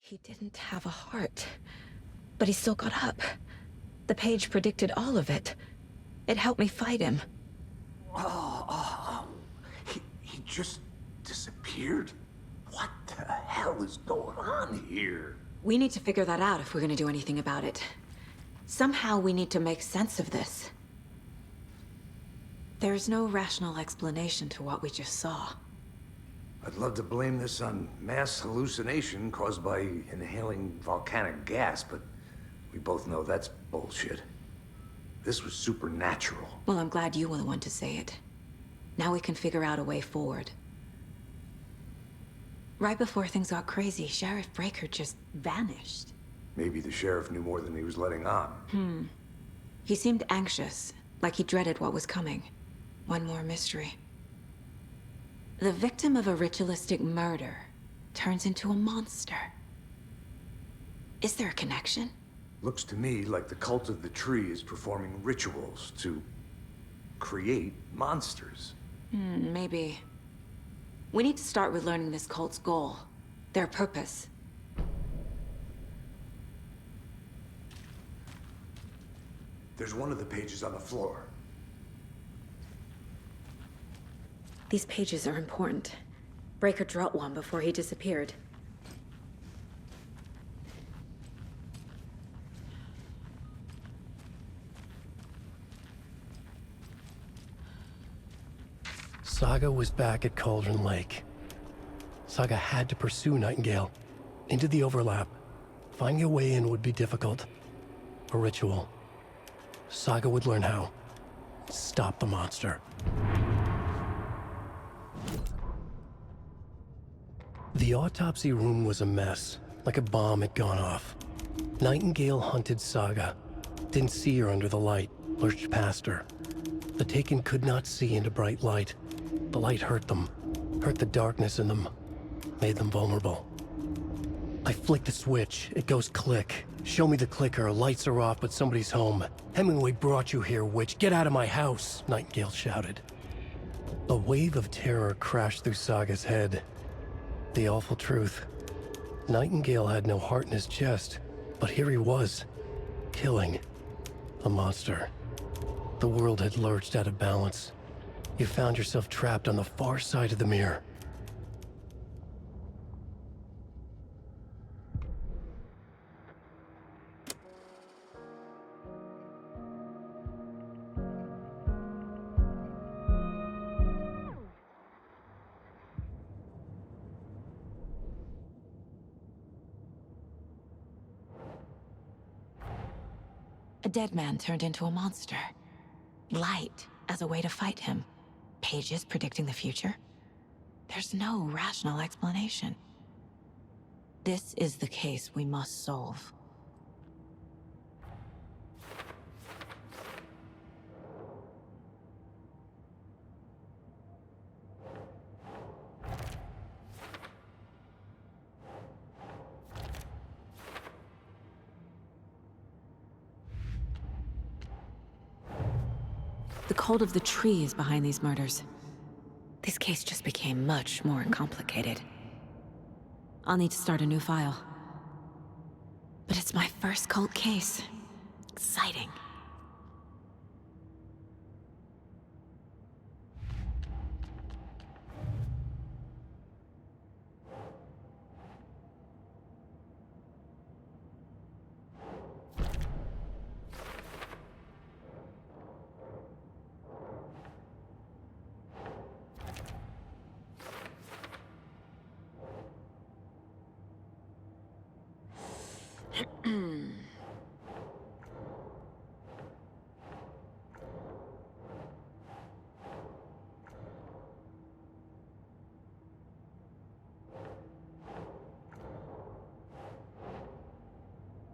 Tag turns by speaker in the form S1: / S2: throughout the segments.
S1: He didn't have a heart, but he still got up. The page predicted all of it. It helped me fight him.
S2: He just disappeared? What the hell is going on here?
S1: We need to figure that out if we're gonna do anything about it. Somehow we need to make sense of this. There's no rational explanation to what we just saw.
S2: I'd love to blame this on mass hallucination caused by inhaling volcanic gas, but we both know that's bullshit. This was supernatural.
S1: Well, I'm glad you were the one to say it. Now we can figure out a way forward. Right before things got crazy, Sheriff Breaker just vanished.
S2: Maybe the sheriff knew more than he was letting on.
S1: He seemed anxious, like he dreaded what was coming. One more mystery. The victim of a ritualistic murder turns into a monster. Is there a connection?
S2: Looks to me like the cult of the tree is performing rituals to create monsters.
S1: Maybe. We need to start with learning this cult's goal, their purpose.
S2: There's one of the pages on the floor.
S1: These pages are important. Breaker dropped one before he disappeared.
S3: Saga was back at Cauldron Lake. Saga had to pursue Nightingale into the overlap. Finding a way in would be difficult. A ritual. Saga would learn how. Stop the monster. The autopsy room was a mess, like a bomb had gone off. Nightingale hunted Saga. Didn't see her under the light, lurched past her. The Taken could not see into bright light. The light hurt them, hurt the darkness in them, made them vulnerable. I flick the switch, it goes click. Show me the clicker, lights are off, but somebody's home. Hemingway brought you here, witch. Get out of my house, Nightingale shouted. A wave of terror crashed through Saga's head. The awful truth. Nightingale had no heart in his chest, but here he was, killing a monster. The world had lurched out of balance. You found yourself trapped on the far side of the mirror.
S1: A dead man turned into a monster. Light as a way to fight him. Pages predicting the future? There's no rational explanation. This is the case we must solve. The cult of the tree is behind these murders. This case just became much more complicated. I'll need to start a new file. But it's my first cult case. Exciting.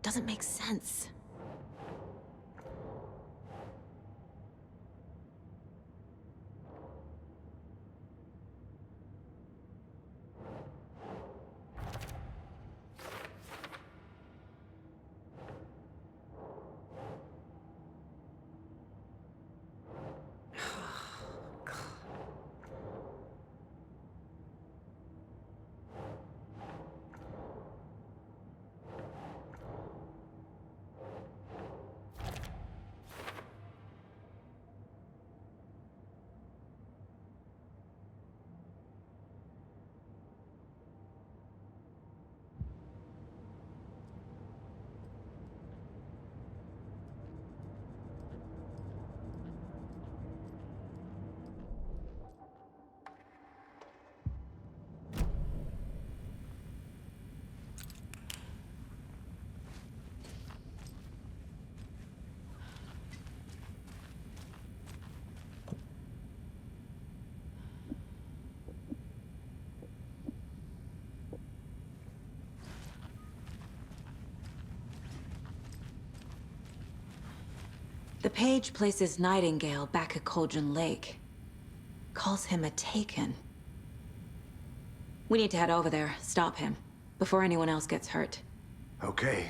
S1: Doesn't make sense. The page places Nightingale back at Cauldron Lake. Calls him a Taken. We need to head over there, stop him, before anyone else gets hurt.
S2: Okay.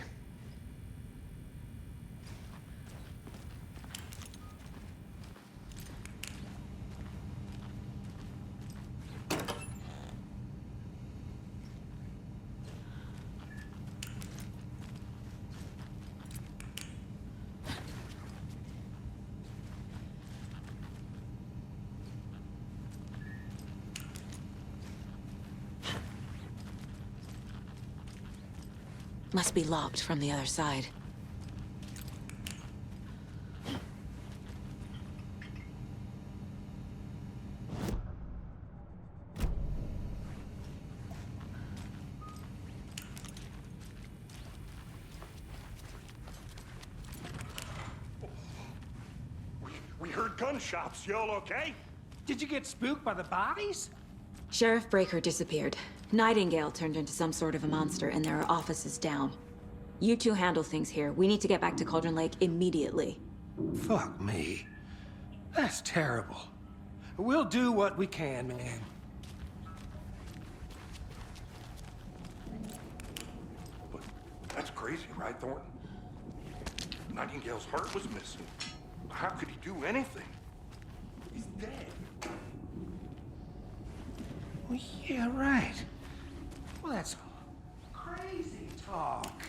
S1: Must be locked from the other side.
S4: We heard gunshots. Y'all okay?
S5: Did you get spooked by the bodies?
S1: Sheriff Breaker disappeared. Nightingale turned into some sort of a monster, and there are offices down. You two handle things here. We need to get back to Cauldron Lake immediately.
S5: Fuck me. That's terrible. We'll do what we can, man.
S4: But that's crazy, right, Thornton? Nightingale's heart was missing. How could he do anything? He's dead.
S5: Well, yeah, right. Well, that's crazy talk.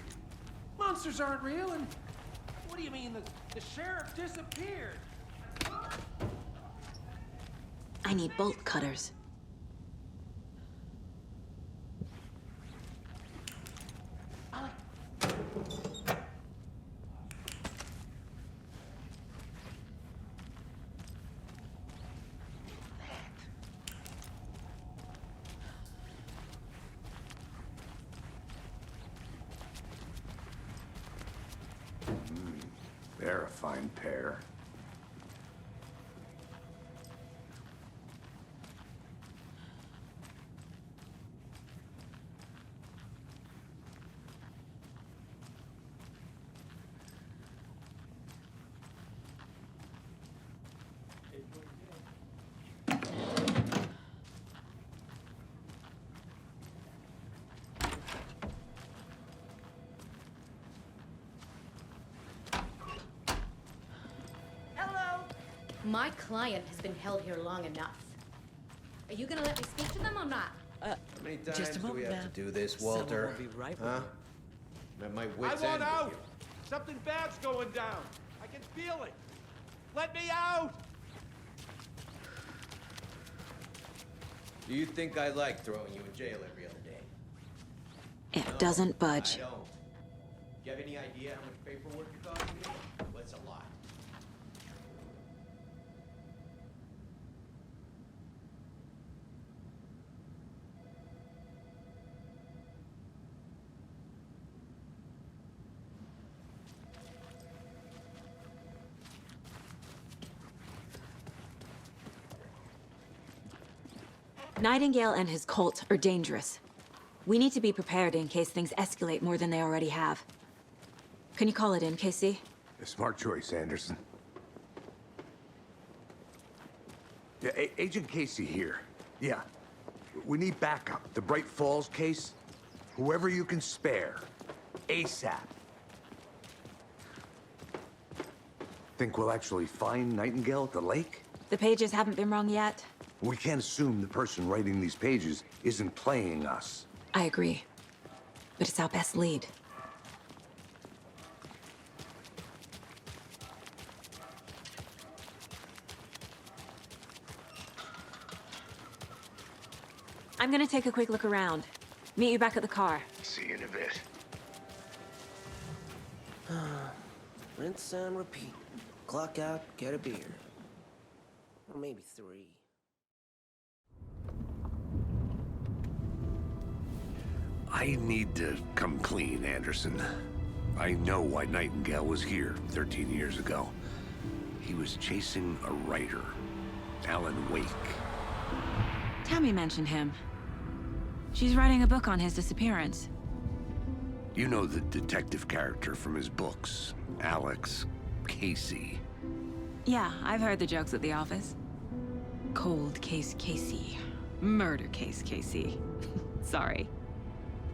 S5: Monsters aren't real, and what do you mean the sheriff disappeared?
S1: I need bolt cutters.
S2: They're a fine pair.
S6: My client has been held here long enough. Are you gonna let me speak to them or not?
S7: How many times do we have to do this, Walter?
S8: Will be right
S7: Huh? I'm at my wit's
S9: I want
S7: end with
S9: out!
S7: you.
S9: Something bad's going down. I can feel it. Let me out!
S7: Do you think I like throwing you in jail every other day?
S1: It doesn't budge.
S7: I don't. Do you have any idea how much paperwork you're causing me? Well, it's a lot.
S1: Nightingale and his cult are dangerous. We need to be prepared in case things escalate more than they already have. Can you call it in, KC?
S2: A smart choice, Anderson. Yeah, Agent Casey here. Yeah. We need backup. The Bright Falls case. Whoever you can spare. ASAP. Think we'll actually find Nightingale at the lake?
S1: The pages haven't been rung yet.
S2: We can't assume the person writing these pages isn't playing us.
S1: I agree. But it's our best lead. I'm gonna take a quick look around. Meet you back at the car.
S2: See you in a bit.
S8: Rinse and repeat. Clock out, get a beer. Or maybe 3.
S2: I need to come clean, Anderson. I know why Nightingale was here 13 years ago. He was chasing a writer, Alan Wake.
S1: Tammy mentioned him. She's writing a book on his disappearance.
S2: You know the detective character from his books, Alex Casey.
S1: Yeah, I've heard the jokes at the office. Cold case Casey. Murder case Casey. Sorry.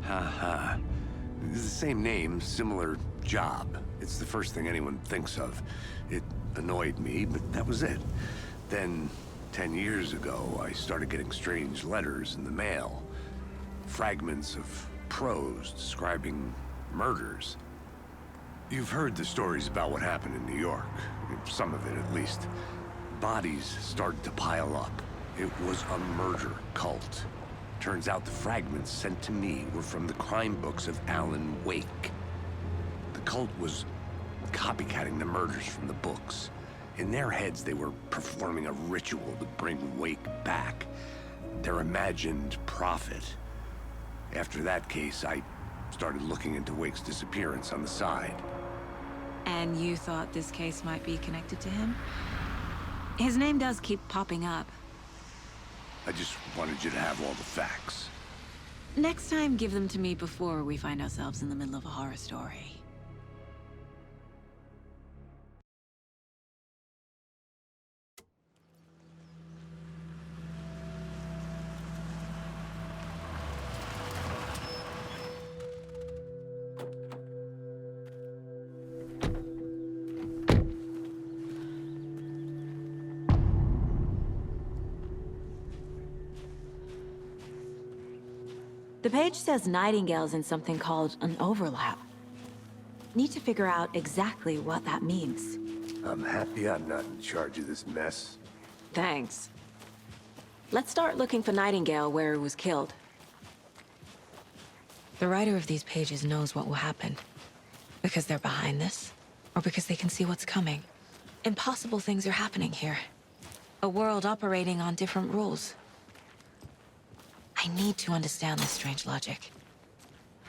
S2: Haha. It's the same name, similar job. It's the first thing anyone thinks of. It annoyed me, but that was it. Then, 10 years ago, I started getting strange letters in the mail. Fragments of prose describing murders. You've heard the stories about what happened in New York. Some of it, at least. Bodies started to pile up. It was a murder cult. Turns out the fragments sent to me were from the crime books of Alan Wake. The cult was copycatting the murders from the books. In their heads, they were performing a ritual to bring Wake back. Their imagined prophet. After that case, I started looking into Wake's disappearance on the side.
S1: And you thought this case might be connected to him? His name does keep popping up.
S2: I just wanted you to have all the facts.
S1: Next time, give them to me before we find ourselves in the middle of a horror story. The page says Nightingale's in something called an overlap. Need to figure out exactly what that means.
S2: I'm happy I'm not in charge of this mess.
S1: Thanks. Let's start looking for Nightingale where he was killed. The writer of these pages knows what will happen. Because they're behind this, or because they can see what's coming. Impossible things are happening here. A world operating on different rules. I need to understand this strange logic.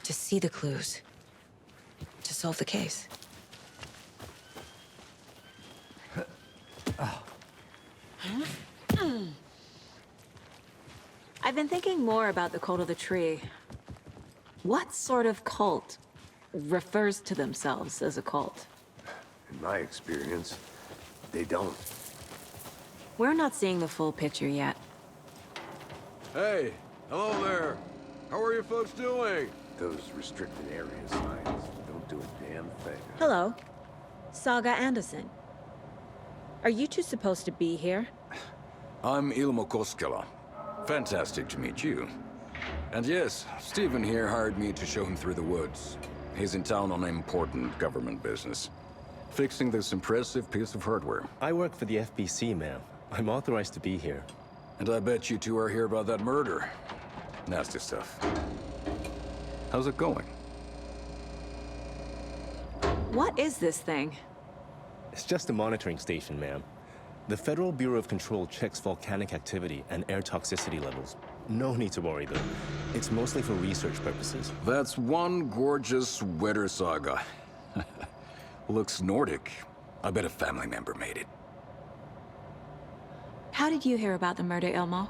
S1: To see the clues. To solve the case. I've been thinking more about the cult of the tree. What sort of cult refers to themselves as a cult?
S2: In my experience, they don't.
S1: We're not seeing the full picture yet.
S10: Hey, hello there. How are you folks doing?
S2: Those restricted area signs don't do a damn thing.
S1: Hello. Saga Anderson. Are you two supposed to be here?
S10: I'm Ilmo Koskela. Fantastic to meet you. And yes, Stephen here hired me to show him through the woods. He's in town on important government business. Fixing this impressive piece of hardware.
S11: I work for the FBC, ma'am. I'm authorized to be here.
S10: And I bet you two are here about that murder. Nasty stuff. How's it going?
S1: What is this thing?
S11: It's just a monitoring station, ma'am. The Federal Bureau of Control checks volcanic activity and air toxicity levels. No need to worry, though. It's mostly for research purposes.
S10: That's one gorgeous sweater, Saga. Looks Nordic. I bet a family member made it.
S1: How did you hear about the murder, Ilmo?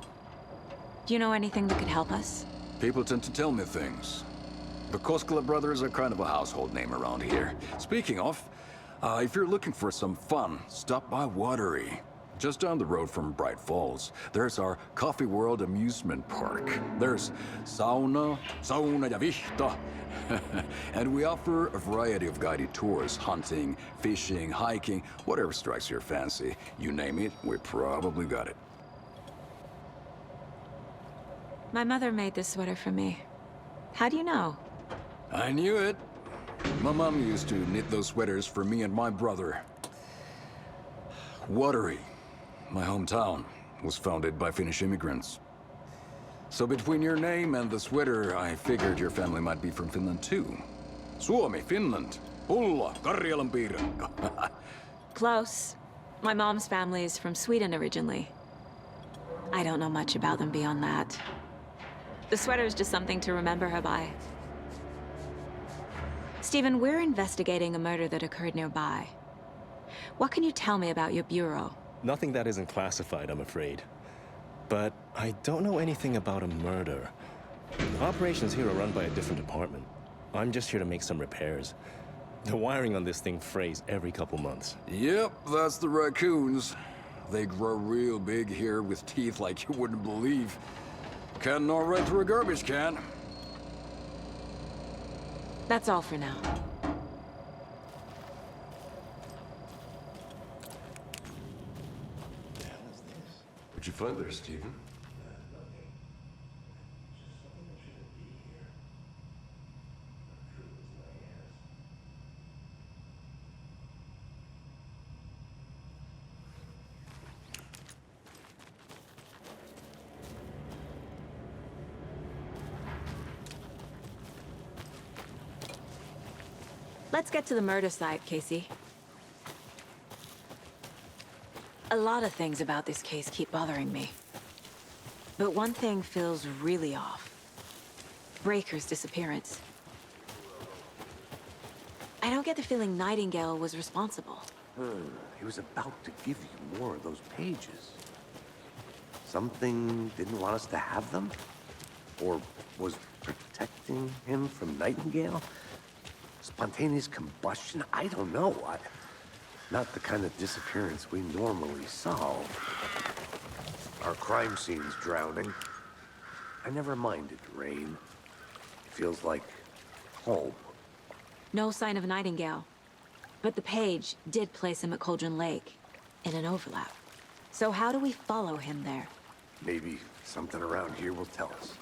S1: Do you know anything that could help us?
S10: People tend to tell me things. The Koskela brothers are kind of a household name around here. Speaking of, if you're looking for some fun, stop by Watery. Just down the road from Bright Falls, there's our Coffee World amusement park. There's sauna ja vihta. And we offer a variety of guided tours, hunting, fishing, hiking, whatever strikes your fancy. You name it, we probably got it.
S1: My mother made this sweater for me. How do you know?
S10: I knew it. My mom used to knit those sweaters for me and my brother. Watery, my hometown, was founded by Finnish immigrants. So between your name and the sweater, I figured your family might be from Finland too. Suomi, Finland. Ulla, Karjalan piirakka.
S1: Close. My mom's family is from Sweden originally. I don't know much about them beyond that. The sweater is just something to remember her by. Stephen, we're investigating a murder that occurred nearby. What can you tell me about your bureau?
S11: Nothing that isn't classified, I'm afraid. But I don't know anything about a murder. Operations here are run by a different department. I'm just here to make some repairs. The wiring on this thing frays every couple months.
S10: Yep, that's the raccoons. They grow real big here with teeth like you wouldn't believe. Can't gnaw right through a garbage can.
S1: That's all for now.
S4: What'd you find there, Stephen?
S1: Let's get to the murder site, Casey. A lot of things about this case keep bothering me. But one thing feels really off. Breaker's disappearance. I don't get the feeling Nightingale was responsible.
S2: He was about to give you more of those pages. Something didn't want us to have them? Or was protecting him from Nightingale? Spontaneous combustion? I don't know. Not the kind of disappearance we normally solve. Our crime scene's drowning. I never minded rain. It feels like home.
S1: No sign of Nightingale. But the page did place him at Cauldron Lake, in an overlap. So how do we follow him there?
S2: Maybe something around here will tell us.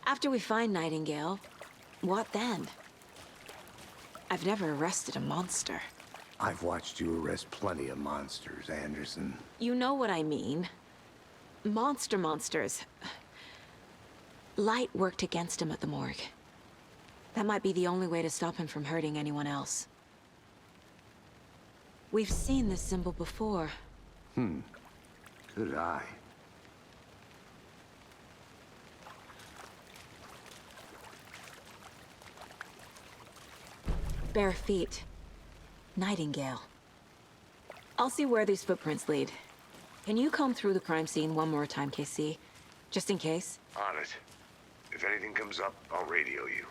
S1: After we find Nightingale, what then? I've never arrested a monster.
S2: I've watched you arrest plenty of monsters, Anderson.
S1: You know what I mean. Monsters. Light worked against him at the morgue. That might be the only way to stop him from hurting anyone else. We've seen this symbol before.
S2: Good eye.
S1: Bare feet. Nightingale. I'll see where these footprints lead. Can you comb through the crime scene one more time, KC? Just in case?
S2: On it. If anything comes up, I'll radio you.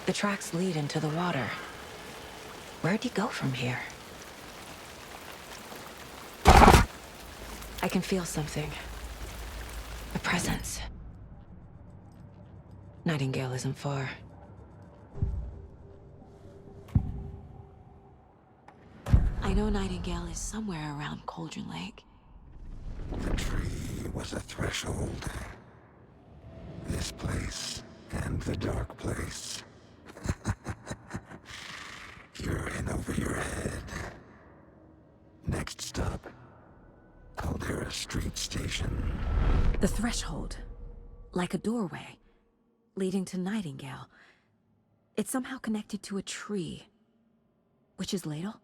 S1: The tracks lead into the water. Where'd he go from here? I can feel something. A presence. Nightingale isn't far. I know Nightingale is somewhere around Cauldron Lake.
S12: The tree was a threshold. This place and the dark place. You're in over your head. Next stop, Caldera Street Station.
S1: The threshold. Like a doorway. Leading to Nightingale. It's somehow connected to a tree. Witch's Ladle?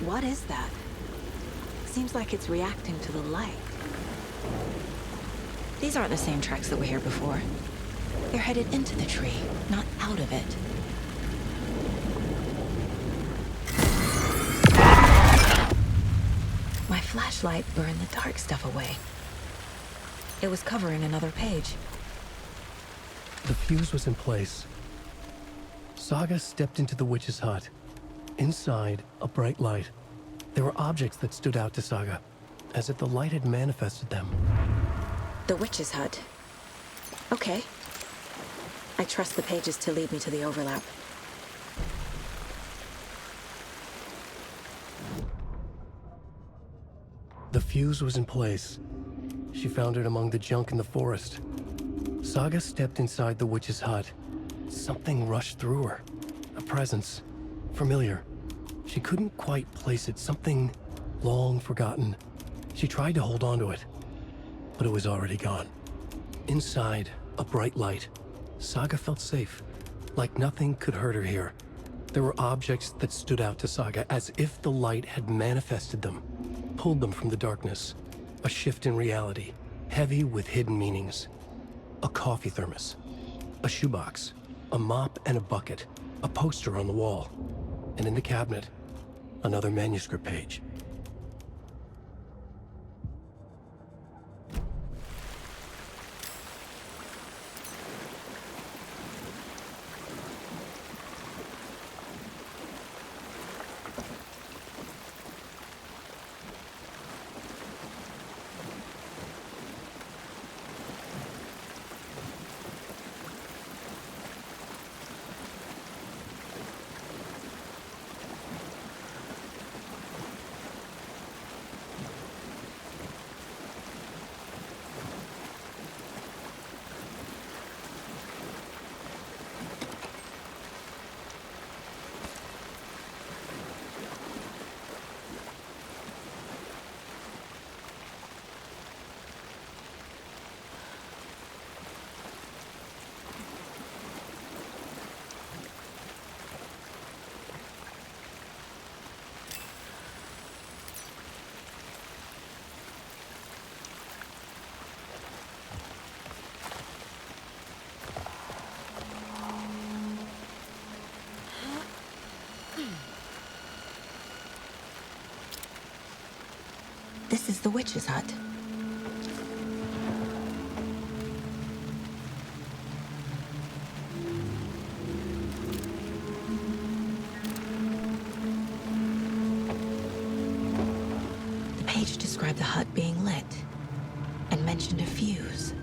S1: What is that? Seems like it's reacting to the light. These aren't the same tracks that were here before. They're headed into the tree, not out of it. My flashlight burned the dark stuff away. It was covering another page.
S3: The fuse was in place. Saga stepped into the witch's hut. Inside, a bright light. There were objects that stood out to Saga, as if the light had manifested them.
S1: The witch's hut. Okay. I trust the pages to lead me to the overlap.
S3: The fuse was in place. She found it among the junk in the forest. Saga stepped inside the witch's hut. Something rushed through her. A presence. Familiar. She couldn't quite place it. Something long forgotten. She tried to hold on to it, but it was already gone. Inside, a bright light. Saga felt safe, like nothing could hurt her here. There were objects that stood out to Saga, as if the light had manifested them, pulled them from the darkness. A shift in reality, heavy with hidden meanings. A coffee thermos, a shoebox, a mop and a bucket, a poster on the wall, and in the cabinet, another manuscript page.
S1: This is the witch's hut. The page described the hut being lit and mentioned a fuse.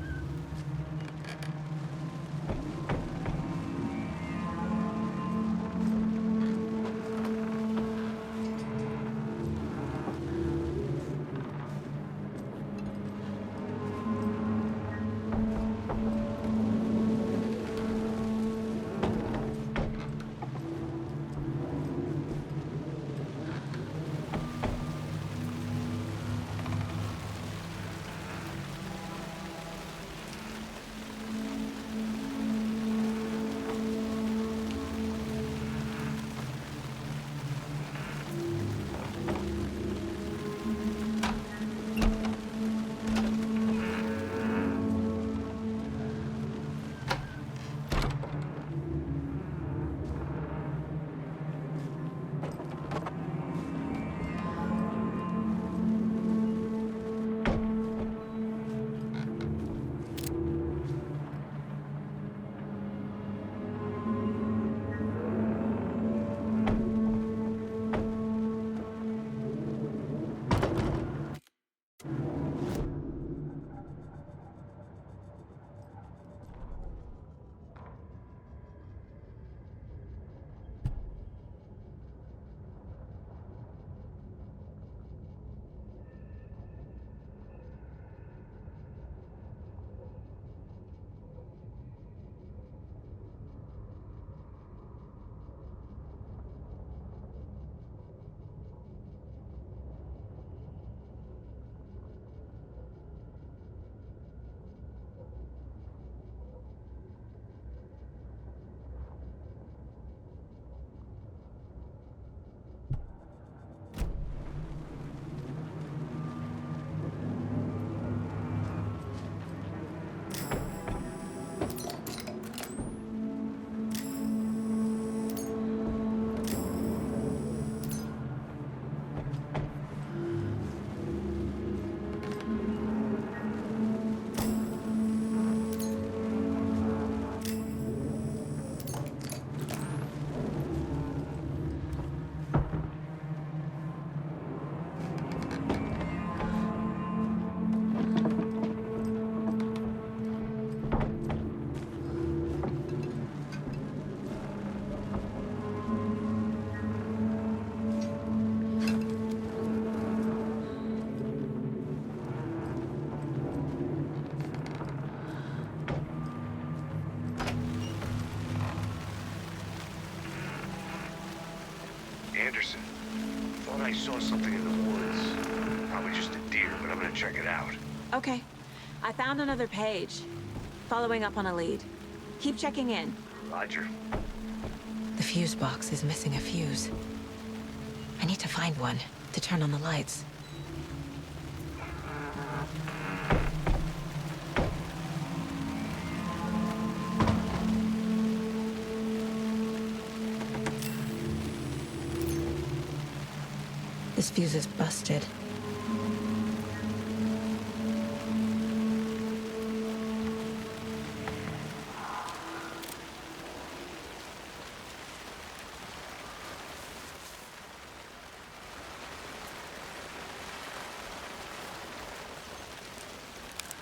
S2: Anderson. Thought I saw something in the woods. Probably just a deer, but I'm gonna check it out.
S1: Okay. I found another page. Following up on a lead. Keep checking in.
S2: Roger.
S1: The fuse box is missing a fuse. I need to find one to turn on the lights. This fuse is busted.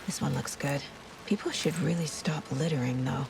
S1: This one looks good. People should really stop littering, though.